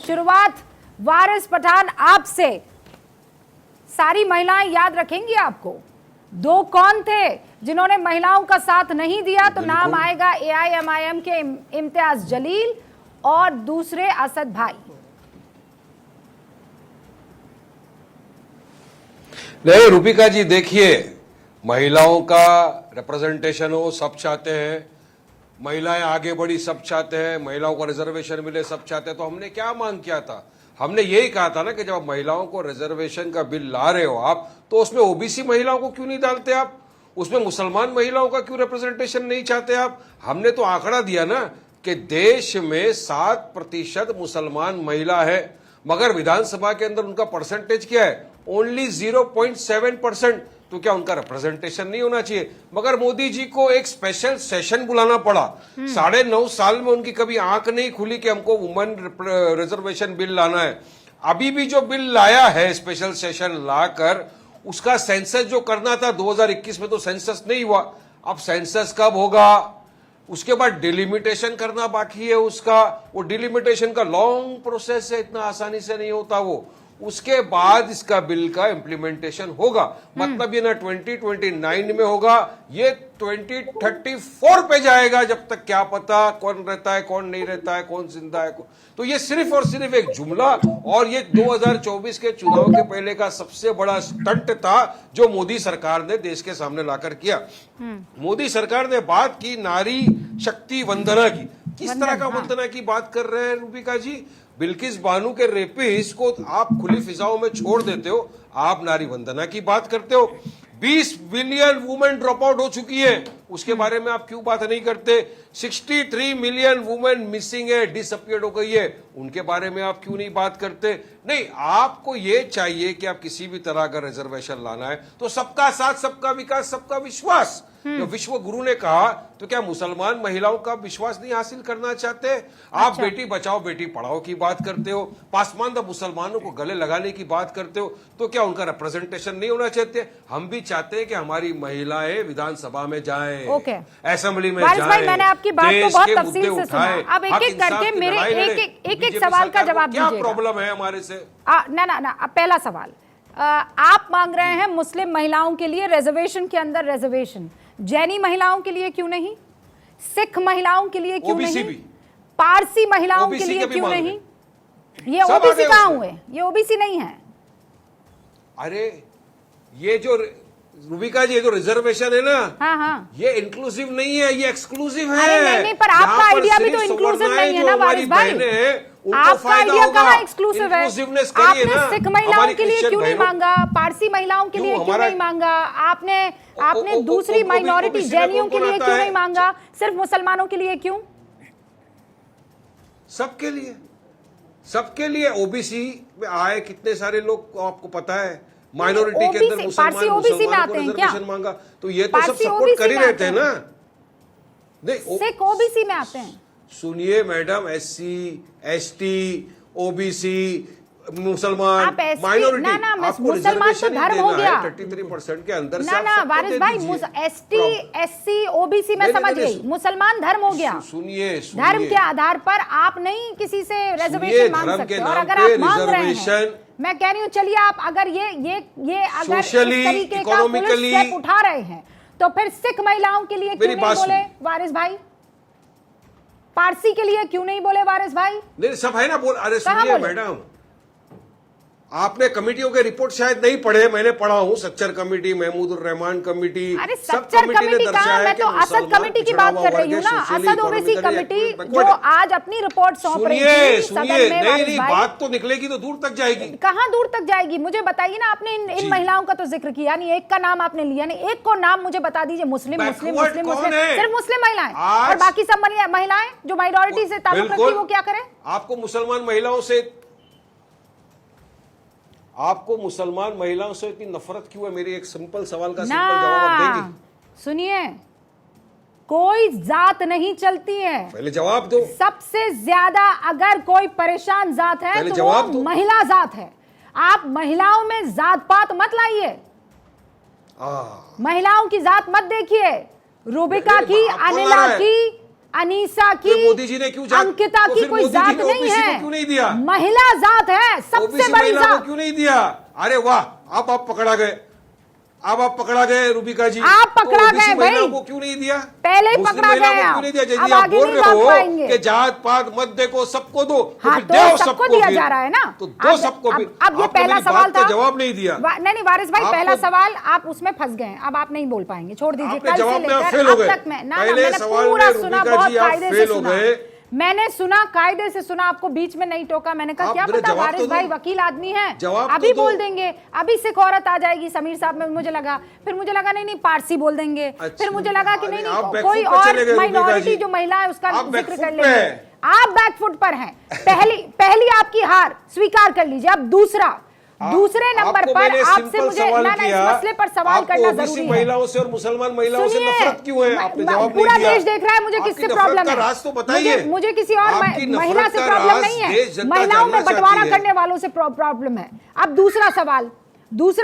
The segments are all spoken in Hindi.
शुरुआत वारिस पठान आपसे। सारी महिलाएं याद रखेंगी आपको। दो कौन थे जिन्होंने महिलाओं का साथ नहीं दिया? तो नाम आएगा एआईएमआईएम के इम्तियाज जलील और दूसरे असद भाई। नहीं रूपिका जी, देखिए, महिलाओं का रिप्रेजेंटेशन हो सब चाहते हैं, महिलाएं आगे बढ़ी सब चाहते हैं, महिलाओं को रिजर्वेशन मिले सब चाहते हैं। तो हमने क्या मांग किया था? हमने यही कहा था ना कि जब महिलाओं को रिजर्वेशन का बिल ला रहे हो आप, तो उसमें ओबीसी महिलाओं को क्यों नहीं डालते आप? उसमें मुसलमान महिलाओं का क्यों रिप्रेजेंटेशन नहीं चाहते आप? हमने तो आंकड़ा दिया ना कि देश में 7% मुसलमान महिला है, मगर विधानसभा के अंदर उनका परसेंटेज क्या है? ओनली 0.7%। तो क्या उनका रिप्रेजेंटेशन नहीं होना चाहिए? मगर मोदी जी को एक स्पेशल सेशन बुलाना पड़ा। 9.5 साल में उनकी कभी आंख नहीं खुली कि हमको वुमेन रिजर्वेशन बिल लाना है। अभी भी जो बिल लाया है स्पेशल सेशन लाकर, उसका सेंसस जो करना था 2021 में, तो सेंसस नहीं हुआ। अब सेंसस कब होगा? उसके बाद डिलिमिटेशन करना बाकी है उसका। वो डिलिमिटेशन का लॉन्ग प्रोसेस है, इतना आसानी से नहीं होता वो। उसके बाद इसका बिल का इंप्लीमेंटेशन होगा। मतलब ये ना 2029 में होगा, ये 2034 पे जाएगा। जब तक क्या पता कौन रहता है, कौन नहीं रहता है, कौन जिंदा है। तो ये सिर्फ और सिर्फ एक जुमला, और ये 2024 के चुनाव के पहले का सबसे बड़ा स्टंट था जो मोदी सरकार ने देश के सामने लाकर किया। मोदी सरकार ने बात की नारी शक्ति वंदना की। किस तरह का वंदना की बात कर रहे हैं रूपिका जी? बिल्किस बानो के रेपिस्ट को आप खुली फिजाओं में छोड़ देते हो, आप नारी वंदना की बात करते हो। 20 मिलियन वुमेन ड्रॉप आउट हो चुकी है, उसके बारे में आप क्यों बात नहीं करते? 63 मिलियन वुमेन मिसिंग है, डिसअपियर्ड हो गई है, उनके बारे में आप क्यों नहीं बात करते? नहीं, आपको ये चाहिए कि आप किसी भी तरह का रिजर्वेशन लाना है तो सबका साथ, सबका विकास, सबका विश्वास। जो विश्व गुरु ने कहा, तो क्या मुसलमान महिलाओं का विश्वास नहीं हासिल करना चाहते? आप बेटी बचाओ बेटी पढ़ाओ की बात करते हो, पासमानदा मुसलमानों को गले लगाने की बात करते हो, तो क्या उनका रिप्रेजेंटेशन नहीं होना चाहते? हम भी चाहते हैं कि हमारी महिलाएं विधानसभा में जाएं, असेंबली में जाएं, मैंने आपकी बात को बहुत तफसील से सुना। अब एक एक करके मेरे एक सवाल का जवाब दीजिएगा। क्या प्रॉब्लम है हमारे से? ना पहला सवाल, आप मांग रहे हैं मुस्लिम महिलाओं के लिए रिजर्वेशन के अंदर रिजर्वेशन, जैनी महिलाओं के लिए क्यों नहीं? सिख महिलाओं के लिए क्यों नहीं? पारसी महिलाओं के लिए क्यों नहीं? ये ओबीसी कहां हुए? ये ओबीसी नहीं है। अरे ये जो रूबिका जी, ये जो रिजर्वेशन है ना, हाँ, ये इंक्लूसिव नहीं है, ये एक्सक्लूसिव है। अरे नहीं, पर आपका आइडिया भी तो इंक्लूसिव नहीं है ना वारिस भाई। आपका आइडिया कहाँ एक्सक्लूसिव है? आपने सिख महिलाओं के लिए क्यों नहीं मांगा? पारसी महिलाओं के लिए क्यों नहीं मांगा? आपने दूसरी माइनॉरिटी जैनियों के लिए क्यों नहीं मांगा? सिर्फ मुसलमानों के लिए क्यों? सबके लिए ओबीसी में आए कितने सारे लोग आपको पता है? माइनॉरिटी के अंदर पारसी ओबीसी में आते हैं क्या? मांगा तो ये तो सब सपोर्ट कर ही रहते हैं ना। नहीं, सिख ओबीसी में आते हैं। सुनिए मैडम, एससी, एसटी, ओबीसी, मुसलमान, माइनॉरिटी, आपको मुसलमान तो धर्म हो गया 33% के अंदर से। ना वारिस भाई, एसटी, एससी, ओबीसी में समझ गई, मुसलमान धर्म हो गया। सुनिए, धर्म के आधार पर आप नहीं किसी से रिजर्वेशन मांग सकते। और अगर आप मांग रहे हैं, मैं कह रही हूँ, चलिए आप अगर ये अगर इस तरीके का पुलिस स्टेप उठा रहे हैं, तो फिर सिख महिलाओं के लिए क्यों नहीं बोले वारिस भाई? पारसी के लिए क्यों नहीं बोले वारिस भाई? नहीं, सब है ना बोल। अरे सुनिए मैडम, आपने कमिटियों के रिपोर्ट शायद नहीं पढ़े, मैंने पढ़ा हूँ। Sachar committee, Mahmoodur Rahman committee, sub committee ने दर्शाया। मैं तो असद कमेटी की बात कर रही हूँ ना, असद ओवैसी कमेटी जो आज अपनी रिपोर्ट सौंप रही थी सदन में। नहीं, बात तो निकलेगी तो दूर तक जाएगी। कहाँ दूर तक जाएगी? मुझे बताइए ना। आपने इन महिलाओं का तो जिक्र किया नहीं, एक का नाम आपने लिया नहीं। एक को नाम मुझे बता दीजिए। मुस्लिम सिर्फ मुस्लिम महिलाएं, और बाकी सब महिलाएं जो माइनॉरिटी से ताल्लुक रखती है, वो क्या करें? आपको मुसलमान महिलाओं से इतनी नफरत क्यों है? मेरी एक सिंपल सवाल का सिंपल जवाब आप देंगे? सुनिए, कोई जात नहीं चलती है। पहले जवाब दो। सबसे ज्यादा अगर कोई परेशान जात है तो वो महिला जात है। आप महिलाओं में जात पात मत लाइए, महिलाओं की जात मत देखिए। रूबिका की, अनिला की, अनीसा की, मोदी जी ने क्यों अंकिता की कोई जात नहीं है, क्यों नहीं दिया? महिला जात है, सबसे बड़ी जात। क्यों नहीं दिया? अरे वाह, अब आप पकड़ा गए, अब आप पकड़ा गए रूबिका जी, आप पकड़ा गए भाई, को क्यों नहीं दिया? पहले ही पकड़ा गए, क्यों नहीं दिया? यदि आप बोल रहे हो कि जात पात मत देखो, सबको दो, हाँ, तो सबको दिया जा रहा है ना, तो दो सबको। अब ये पहला सवाल था, जवाब नहीं दिया। नहीं वारिस भाई, पहला सवाल आप उसमें फंस गए, अब आप नहीं बोल पाएंगे, छोड़ दीजिए। कल से लेकर अब तक मैंने पूरा सुना, बहुत कायदे से सुना, मैंने सुना, कायदे से सुना, आपको बीच में नहीं टोका। मैंने कहा क्या पता वारिस भाई वकील आदमी है, अभी बोल देंगे, अभी सिख औरत आ जाएगी समीर साहब में, मुझे लगा, फिर मुझे लगा नहीं पारसी बोल देंगे, फिर मुझे लगा कि नहीं कोई और माइनॉरिटी जो महिला है उसका जिक्र कर लेंगे। आप बैकफुट पर हैं, पहली आपकी हार स्वीकार कर लीजिए। अब दूसरे नंबर पर आपसे मुझे इस मसले पर सवाल करना जरूरी है। महिलाओं से और मुसलमान महिलाओं से नफरत क्यों है? आपने जवाब नहीं पूरा दिया। देश देख रहा है मुझे किससे प्रॉब्लम है, राज तो बताइए। मुझे किसी और महिला से प्रॉब्लम नहीं है, महिलाओं में बंटवारा करने वालों से प्रॉब्लम है। अब दूसरा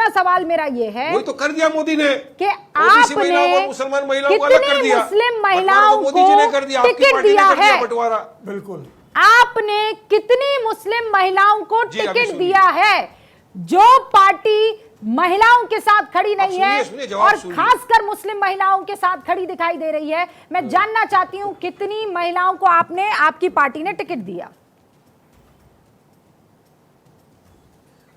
सवाल मेरा ये है, वही तो कर दिया मोदी ने कि आपने मुसलमान महिलाओं को कितनी मुस्लिम महिलाओं को टिकट दिया है? बिल्कुल, आपने कितनी मुस्लिम महिलाओं को टिकट दिया है? जो पार्टी महिलाओं के साथ खड़ी नहीं है और खासकर मुस्लिम महिलाओं के साथ खड़ी दिखाई दे रही है, मैं जानना चाहती हूं कितनी महिलाओं को आपकी पार्टी ने टिकट दिया?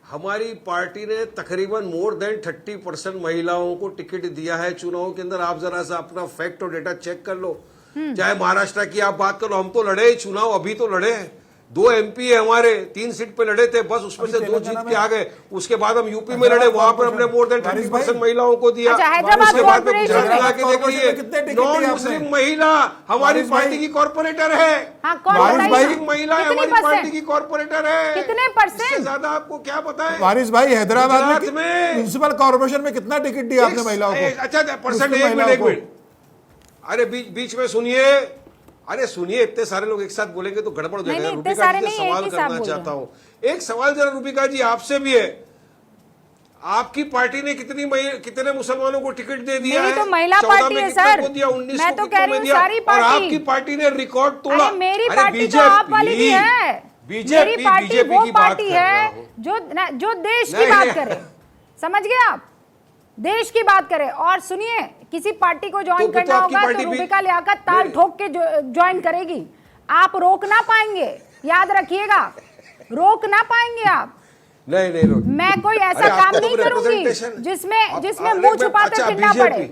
हमारी पार्टी ने तकरीबन मोर देन 30% महिलाओं को टिकट दिया है चुनाव के अंदर। आप जरा सा अपना फैक्ट और डेटा चेक कर लो। चाहे महाराष्ट्र की आप बात करो, हम तो लड़े चुनाव, अभी तो लड़े हैं, 2 MP है हमारे, 3 सीट पे लड़े थे, बस उसमें से 2 जीत के आ गए। उसके बाद हम यूपी में लड़े, वहां पर हमने मोर देन 30% महिलाओं को दिया। उसके बाद में गुजरात में आके देख लीजिए, नॉन मुस्लिम महिला हमारी पार्टी की कॉर्पोरेटर है, मुस्लिम महिला हमारी पार्टी की कॉर्पोरेटर है। कितने परसेंट? इससे ज्यादा आपको क्या पता है? वारिस भाई, हैदराबाद में म्युनिसिपल कॉर्पोरेशन में कितना टिकट दिया आपने महिलाओं को? अच्छा परसेंट, एक मिनट, अरे बीच में सुनिए, अरे सुनिए, इतने सारे लोग एक साथ बोलेंगे तो गड़बड़ हो जाएगा। रूबिका जी से सवाल करना चाहता हूं, एक सवाल जरा रूबिका जी आपसे भी है, आपकी पार्टी ने कितने मुसलमानों को टिकट दे दिया है? तो महिला पार्टी है सर, मैं तो कह रही हूँ सारी पार्टी। और आपकी पार्टी ने रिकॉर्ड तोड़ा। मेरी पार्टी तो आप वाली भी है, मेरी पार्टी वो पार्टी है जो देश की बात करे, समझ गए आप, देश की बात करे। और सुनिए, किसी पार्टी को ज्वाइन करना होगा तो रूबिका लियाकत ताल ठोक के ज्वाइन करेगी, आप रोक ना पाएंगे, याद रखिएगा, रोक ना पाएंगे आप। नहीं, मैं कोई ऐसा काम नहीं करूंगी जिसमें मुंह छुपाकर फिरना पड़े।